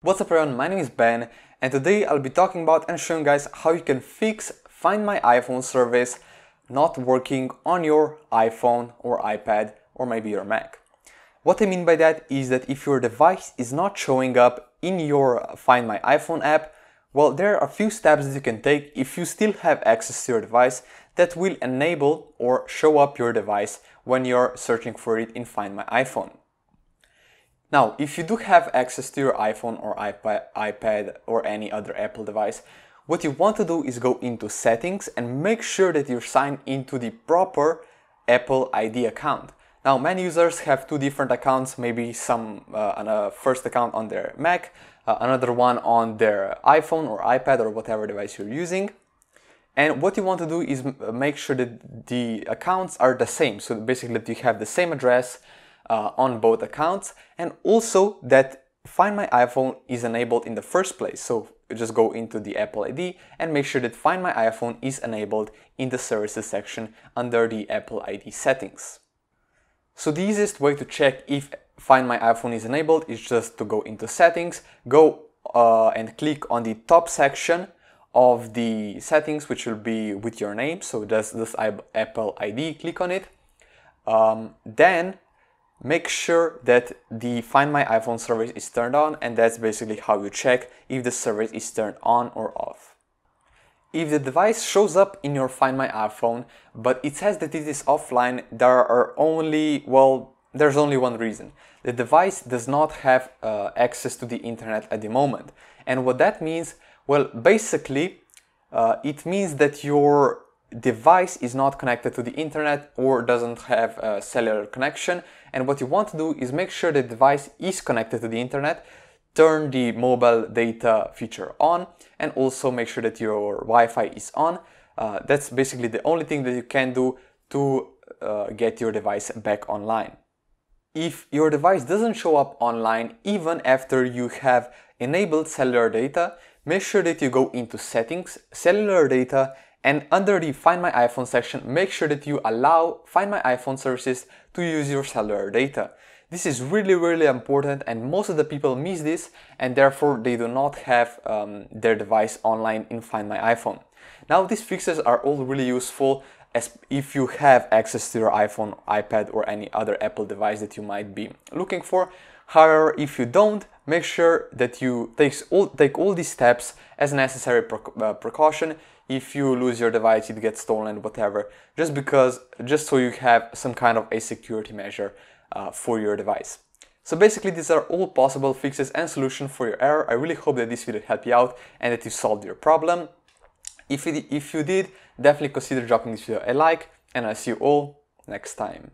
What's up everyone, my name is Ben and today I'll be talking about and showing guys how you can fix Find My iPhone service not working on your iPhone or iPad or maybe your Mac. What I mean by that is that if your device is not showing up in your Find My iPhone app, well, there are a few steps that you can take if you still have access to your device that will enable or show up your device when you're searching for it in Find My iPhone. Now, if you do have access to your iPhone or iPad or any other Apple device, what you want to do is go into settings and make sure that you're signed into the proper Apple ID account. Now, many users have two different accounts, maybe some on a first account on their Mac, another one on their iPhone or iPad or whatever device you're using. And what you want to do is make sure that the accounts are the same. So basically that you have the same address on both accounts, and also that Find My iPhone is enabled in the first place. So you just go into the Apple ID and make sure that Find My iPhone is enabled in the services section under the Apple ID settings. So the easiest way to check if Find My iPhone is enabled is just to go into settings, go and click on the top section of the settings, which will be with your name. So just this Apple ID, click on it. Then make sure that the Find My iPhone service is turned on, and that's basically how you check if the service is turned on or off. If the device shows up in your Find My iPhone, but it says that it is offline, there's only one reason. The device does not have access to the internet at the moment. And what that means, well, basically, it means that your device is not connected to the internet or doesn't have a cellular connection. And what you want to do is make sure the device is connected to the internet, turn the mobile data feature on, and also make sure that your Wi-Fi is on. That's basically the only thing that you can do to get your device back online. If your device doesn't show up online even after you have enabled cellular data, make sure that you go into settings, cellular data, and under the Find My iPhone section, make sure that you allow Find My iPhone services to use your cellular data. This is really important, and most of the people miss this, and therefore they do not have their device online in Find My iPhone. Now, these fixes are all really useful as if you have access to your iPhone, iPad, or any other Apple device that you might be looking for. However, if you don't, make sure that you take all these steps as a necessary precaution. If you lose your device, it gets stolen, whatever, just so you have some kind of a security measure for your device. So basically, these are all possible fixes and solutions for your error. I really hope that this video helped you out and that you solved your problem. If you did, definitely consider dropping this video a like, and I'll see you all next time.